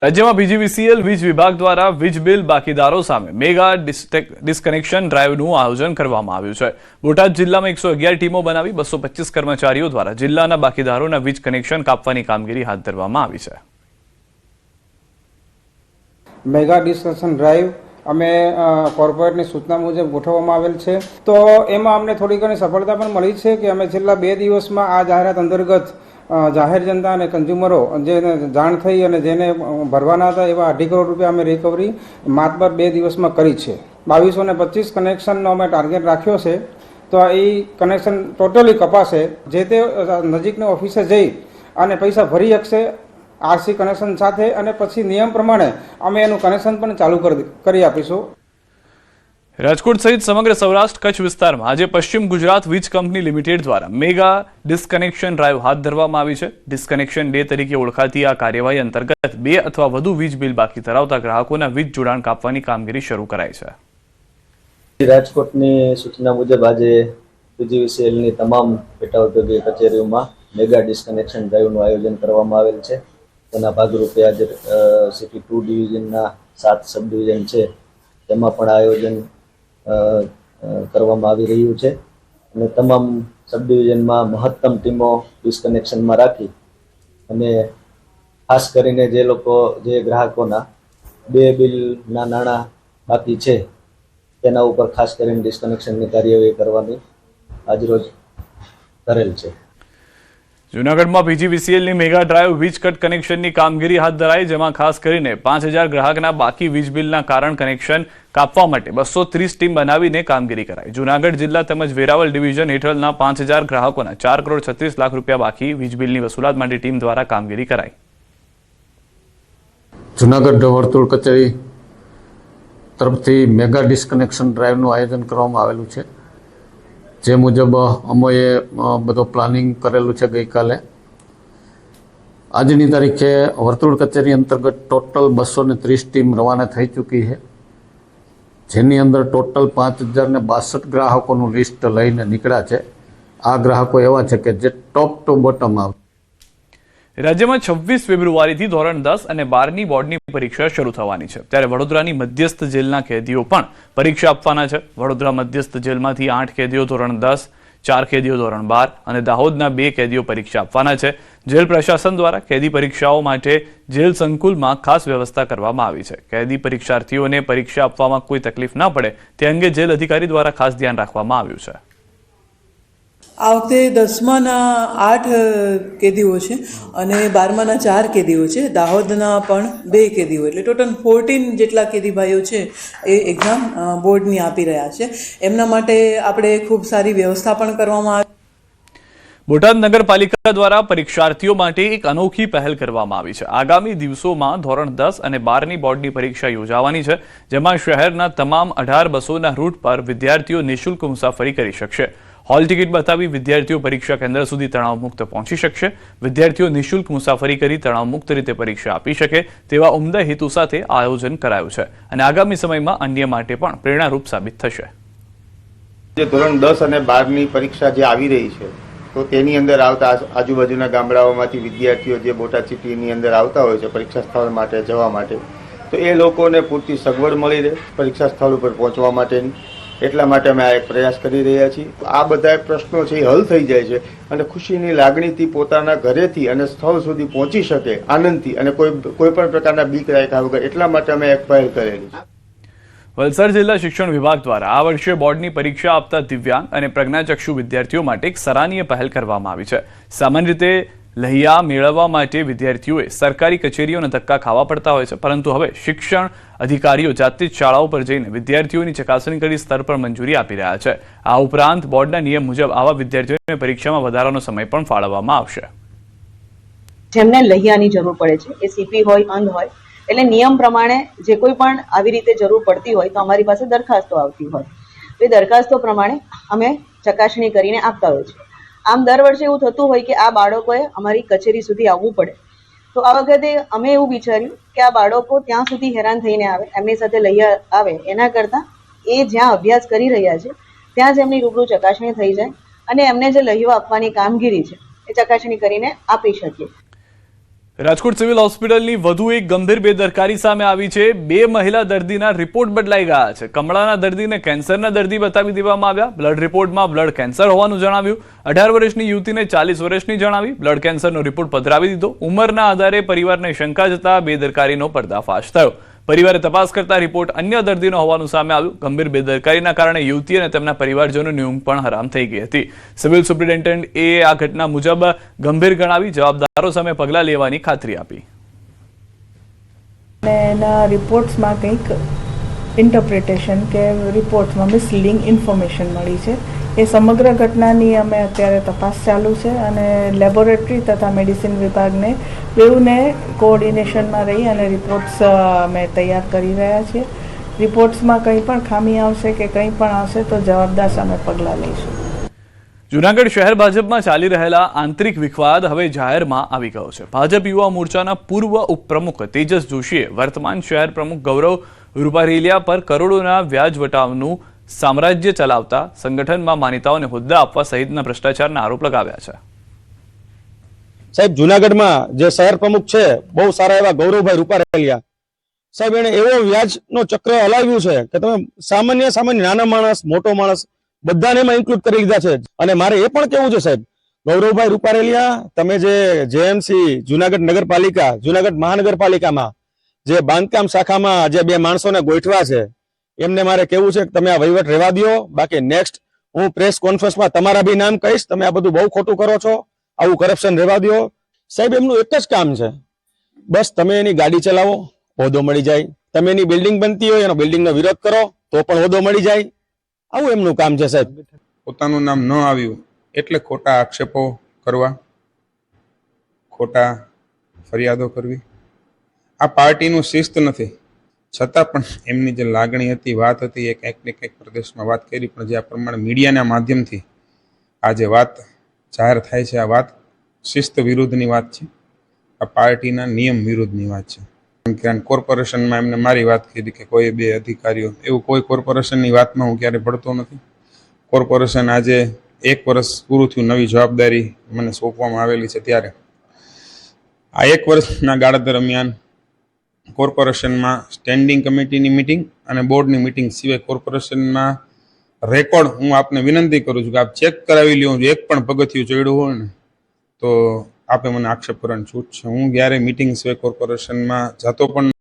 રાજ્યમાં પીજીવીસીએલ વીજ વિભાગ દ્વારા વીજ બિલ બાકીદારો સામે મેગા ડિસ્કનેક્શન ડ્રાઈવનું આયોજન કરવામાં આવ્યું છે। બોટાદ જિલ્લામાં 111 ટીમો બનાવી 225 કર્મચારીઓ દ્વારા જિલ્લાના બાકીદારોના વીજ કનેક્શન કાપવાની કામગીરી હાથ ધરવામાં આવી છે। મેગા ડિસ્કનેક્શન ડ્રાઈવ અમે કોર્પોરેટની સૂચના મુજબ ગોઠવવામાં આવેલ છે, તો એમાં અમને થોડી ઘણી સફળતા પણ મળી છે કે અમે છેલ્લા 2 દિવસમાં આ જાહેરાત અંતર્ગત જાહેર જનતા અને કન્ઝ્યુમરો જેને જાણ થઈ અને જેને ભરવાના હતા એવા 2.5 કરોડ રૂપિયા અમે રિકવરી માત્ર 2 દિવસમાં કરી છે। 2225 કનેક્શનનો અમે ટાર્ગેટ રાખ્યો છે, તો એ કનેક્શન ટોટલી કપાશે। જે તે નજીકની ઓફિસે જઈ અને પૈસા ભરી શકશે આરસી કનેક્શન સાથે, અને પછી નિયમ પ્રમાણે અમે એનું કનેક્શન પણ ચાલુ કરી આપીશું। રાજકોટ સહિત સમગ્ર સૌરાષ્ટ્ર કચ્છ વિસ્તારમાં આજે પશ્ચિમ ગુજરાત વીજ કંપની લિમિટેડ દ્વારા મેગા ડિસ્કનેક્શન ડ્રાઈવ હાથ ધરવામાં આવી છે। ડિસ્કનેક્શન ડે તરીકે ઓળખાતી આ કાર્યવાહી અંતર્ગત 2 અથવા વધુ વીજ બિલ બાકી ધરાવતા ગ્રાહકોના વીજ જોડાણ કાપવાની કામગીરી શરૂ કરાઈ છે। રાજકોટની સૂચના મુજબ આજે પીજીવીસીએલની તમામ પેટા ઔદ્યોગિક કચેરીઓમાં મેગા ડિસ્કનેક્શન ડ્રાઈવનું આયોજન કરવામાં આવેલ છે। તેના ભાગરૂપે આજે સિટી 2 ડિવિઝનના 7 સબ ડિવિઝન છે તેમાં પણ આયોજન કરવામાં આવી રહ્યું છે, અને તમામ સબ ડિવિઝનમાં મહત્તમ ટીમો ડિસ્કનેક્શનમાં રાખી અને ખાસ કરીને જે ગ્રાહકોના 2 બિલના નાણાં બાકી છે તેના ઉપર ખાસ કરીને ડિસ્કનેક્શનની કાર્યવાહી કરવાની આજરોજ કરેલ છે। જૂનાગઢમાં પીજીવીસીએલની મેગા ડ્રાઈવ વીજ કટ કનેક્શનની કામગીરી હાથ ધરાઈ, જેમાં ખાસ કરીને 5000 ગ્રાહકના બાકી વીજ બિલના કારણ કનેક્શન કાપવા માટે 230 ટીમ બનાવીને કામગીરી કરાઈ। જૂનાગઢ જિલ્લા તેમજ વેરાવળ ડિવિઝન હેઠળના 5000 ગ્રાહકોના 4,36 લાખ રૂપિયા બાકી વીજ બિલની વસૂલાત માટે ટીમ દ્વારા કામગીરી કરાઈ। જૂનાગઢ વર્તુળ કચેરી તરફથી મેગા ડિસ્કનેક્શન ડ્રાઈવનું આયોજન કરવામાં આવેલું છે, જે મુજબ અમોએ બધો પ્લાનિંગ કરેલું છે। ગઈકાલે આજની તારીખે વર્તુળ કચેરી અંતર્ગત ટોટલ 230 ટીમ રવાના થઈ ચૂકી છે, જેની અંદર ટોટલ 5062 ગ્રાહકોનું લિસ્ટ લઈને નીકળ્યા છે। આ ગ્રાહકો એવા છે કે જે ટોપ ટુ બોટમ આવે। રાજ્યમાં 26 ફેબ્રુઆરીથી ધોરણ 10 અને 12ની બોર્ડની પરીક્ષા શરૂ થવાની છે, ત્યારે વડોદરાની મધ્યસ્થ જેલના કેદીઓ પણ પરીક્ષા આપવાના છે। વડોદરા મધ્યસ્થ જેલમાંથી 8 કેદીઓ ધોરણ 10, 4 કેદીઓ ધોરણ 12 અને દાહોદના 2 કેદીઓ પરીક્ષા આપવાના છે। જેલ પ્રશાસન દ્વારા કેદી પરીક્ષાઓ માટે જેલ સંકુલમાં ખાસ વ્યવસ્થા કરવામાં આવી છે। કેદી પરીક્ષાર્થીઓને પરીક્ષા આપવામાં કોઈ તકલીફ ન પડે તે અંગે જેલ અધિકારી દ્વારા ખાસ ધ્યાન રાખવામાં આવ્યું છે। આ વખતે 10માના 8 કેદીઓ છે અને 12માના 4 કેદીઓ છે, દાહોદના પણ 2 કેદીઓ, એટલે ટોટલ 14 જેટલા કેદી ભાઈઓ છે એ એક્ઝામ બોર્ડની આપી રહ્યા છે। એમના માટે આપણે ખૂબ સારી વ્યવસ્થા પણ કરવામાં આવી। બોટાદ નગરપાલિકા દ્વારા પરીક્ષાર્થીઓ માટે એક અનોખી પહેલ કરવામાં આવી છે। આગામી દિવસોમાં ધોરણ 10 અને 12ની બોર્ડની પરીક્ષા યોજાવાની છે, જેમાં શહેરના તમામ 18 બસોના રૂટ પર વિદ્યાર્થીઓ નિઃશુલ્ક મુસાફરી કરી શકશે। હોલ ટિકિટ બતાવી વિદ્યાર્થીઓ પરીક્ષા કેન્દ્ર સુધી તણાવમુક્ત પહોંચી શકશે। વિદ્યાર્થીઓ નિઃશુલ્ક મુસાફરી કરી તણાવમુક્ત રીતે પરીક્ષા આપી શકે તેવા ઉમદા હેતુ સાથે આયોજન કરાયું છે, અને આગામી સમયમાં અન્ય માટે પણ પ્રેરણારૂપ સાબિત થશે। જે ધોરણ 10 અને 12ની પરીક્ષા જે આવી રહી છે, તો તેની અંદર આવતા આજુબાજુના ગામડાઓમાંથી વિદ્યાર્થીઓ જે બોટાદ સિટીની અંદર આવતા હોય છે પરીક્ષા સ્થળ માટે જવા માટે, તો એ લોકોને પૂરતી સગવડ મળી રહે પરીક્ષા સ્થળ ઉપર પહોંચવા માટેની, એટલા માટે અમે આ એક પ્રયાસ કરી રહ્યા છીએ। આ બધા પ્રશ્નો છે એ હલ થઈ જાય છે અને ખુશીની લાગણીથી પોતાના ઘરેથી અને સ્થળ સુધી પહોંચી શકે આનંદથી, અને કોઈ પણ પ્રકારના બીક રાખ્યા વગર, એટલા માટે અમે એક પહેલ કરેલી છે। વલસાડ જિલ્લા શિક્ષણ વિભાગ દ્વારા આ વર્ષે બોર્ડની પરીક્ષા આપતા દિવ્યાંગ અને પ્રજ્ઞાચક્ષુ વિદ્યાર્થીઓ માટે એક સરાહનીય પહેલ કરવામાં આવી છે। સામાન્ય રીતે લહિયા મેળવવા માટે વિદ્યાર્થીઓએ સરકારી કચેરીઓને ધક્કા ખાવા પડતા હોય છે, પરંતુ હવે શિક્ષણ અધિકારીઓ જાતે જ શાળાઓ પર જઈને વિદ્યાર્થીઓની ચકાસણી કરી સ્તર પર મંજૂરી આપી રહ્યા છે। આ ઉપરાંત બોર્ડના નિયમ મુજબ આવા વિદ્યાર્થીઓને પરીક્ષામાં વધારાનો સમય પણ ફાળવવામાં આવશે। જેમને લહિયાની જરૂર પડે છે, એ સીપી હોય, અંધ હોય, એટલે નિયમ પ્રમાણે જે કોઈ પણ આવી રીતે જરૂર પડતી હોય તો અમારી પાસે દરખાસ્તો આવતી હોય, તો એ દરખાસ્તો પ્રમાણે અમે ચકાસણી કરીને આપતા હોય છે। આમ દર વર્ષે એવું થતું હોય કે આ બાળકોએ અમારી કચેરી સુધી આવવું પડે, તો આ વખતે અમે એવું વિચાર્યું કે આ બાળકો ત્યાં સુધી હેરાન થઈને આવે, એમની સાથે લઈ આવે, એના કરતાં એ જ્યાં અભ્યાસ કરી રહ્યા છે ત્યાં જ એમની રૂબરૂ ચકાસણી થઈ જાય અને એમને જે લહીઓ આપવાની કામગીરી છે એ ચકાસણી કરીને આપી શકીએ। રાજકોટ સિવિલ હોસ્પિટલની વધુ એક ગંભીર બેદરકારી સામે આવી છે। 2 મહિલા દર્દીના રિપોર્ટ બદલાઈ ગયા છે। કમળાના દર્દીને કેન્સરના દર્દી બતાવી દેવામાં આવ્યા। બ્લડ રિપોર્ટમાં બ્લડ કેન્સર હોવાનું જણાવ્યું। 18 વર્ષની યુવતીને 40 વર્ષની જણાવી। બ્લડ કેન્સરનો રિપોર્ટ પધરાવી દીધો। ઉંમરના આધારે પરિવારને શંકા જતા બેદરકારીનો પર્દાફાશ થયો। પરિવારે તપાસ કરતા રિપોર્ટ અન્ય દર્દીનો હોવાનું સામે આવ્યું। ગંભીર બેદરકારીના કારણે યુવતી અને તેમના પરિવારજનોની ઊંઘ પણ હરામ થઈ ગઈ હતી। સિવિલ સુપ્રિન્ટેન્ડન્ટ એ આ ઘટના મુજબ ગંભીર ગણાવી જવાબદારો સામે પગલાં લેવાની ખાતરી આપી। એના રિપોર્ટ્સમાં કંઈક ઇન્ટરપ્રિટેશન કે રિપોર્ટ્સમાં મિસલીડિંગ ઇન્ફોર્મેશન મળી છે। એ સમગ્ર ઘટનાની અમે અત્યારે તપાસ ચાલુ છે અને લેબોરેટરી તથા મેડિસિન વિભાગને બેઉને કોઓર્ડિનેશનમાં રહી અને રિપોર્ટ્સ અમે તૈયાર કરી રહ્યા છીએ। રિપોર્ટ્સમાં કંઈ પણ ખામી આવશે કે કંઈ પણ આવશે તો જવાબદાર સામે પગલાં લઈશું। જૂનાગઢ શહેર ભાજપમાં ચાલી રહેલા આંતરિક વિવાદ હવે જાહેરમાં આવી ગયો છે। ભાજપ યુવા મોરચાના પૂર્વ ઉપપ્રમુખ તેજસ જોશીએ વર્તમાન શહેર પ્રમુખ ગૌરવ રૂપારેલિયા પર કરોડોના વ્યાજ વટાવનું સામ્રાજ્ય ચલાવતા સંગઠનમાં માન્યતાઓને હોદ્દા આપવા સહિતના ભ્રષ્ટાચારના આરોપ લગાવ્યા છે। સાહેબ, જુનાગઢમાં જે શહેર પ્રમુખ છે બહુ સારા એવા ગૌરવભાઈ રૂપારેલિયા સાહેબ, એને એવો વ્યાજનો ચક્ર હલાવ્યું છે કે તમે સામાન્ય નાના માણસ મોટો માણસ બધાને એમાં ઇન્ક્લુડ કરી લીધા છે। અને મારે એ પણ કેવું છે સાહેબ, ગૌરવભાઈ રૂપારેલિયા, તમે જે જેએમસી જુનાગઢ નગરપાલિકા જુનાગઢ મહાનગરપાલિકામાં જે બાંધકામ શાખામાં જે 2 માણસોને ગોઠવા છે એમને મારે કેવું છે કે તમે આ વહીવટ રહેવા દો। બાકી નેક્સ્ટ હું પ્રેસ કોન્ફરન્સમાં તમારા બી નામ કહીશ, તમે આ બધું બહુ ખોટું કરો છો, આવું કરપ્શન રહેવા દો। સાહેબ, એમનું એક જ કામ છે, બસ તમે એની ગાડી ચલાવો, હોદ્દો મળી જાય। તમે એની બિલ્ડિંગ બનતી હોય એનો બિલ્ડિંગનો વિરોધ કરો તો પણ હોદ્દો મળી જાય। આવું એમનું કામ છે સાહેબ। પોતાનું નામ ન આવ્યું એટલે ખોટા આક્ષેપો કરવા, ખોટા ફરિયાદો કરવી, આ પાર્ટીનું શિસ્ત નથી। છતાં પણ એમની જે લાગણી હતી, વાત હતી, એ કંઈક ને કંઈક પ્રદેશમાં વાત કરી, પણ જે આ પ્રમાણે મીડિયાના માધ્યમથી આ જે વાત જાહેર થાય છે, આ વાત શિસ્ત વિરુદ્ધની વાત છે, આ પાર્ટીના નિયમ વિરુદ્ધની વાત છે। કેમ કે કોર્પોરેશનમાં એમને મારી વાત કીધી કે કોઈ 2 અધિકારીઓ, એવું કોઈ કોર્પોરેશનની વાતમાં હું ક્યારે પડતો નથી। કોર્પોરેશન આજે 1 વર્ષ પૂરું થયું, નવી જવાબદારી મને સોંપવામાં આવેલી છે, ત્યારે આ 1 વર્ષના ગાળા દરમિયાન કોર્પોરેશનમાં સ્ટેન્ડિંગ કમિટીની મિટિંગ અને બોર્ડની મિટિંગ સિવાય કોર્પોરેશનના રેકોર્ડ હું આપને વિનંતી કરું છું કે આપ ચેક કરાવી લ્યો। એક પણ પગથિયું ચડ્યું હોય ને તો આપે મને આક્ષેપ કરવાની છૂટ છે। હું ક્યારે મિટિંગ સિવાય કોર્પોરેશનમાં જતો પણ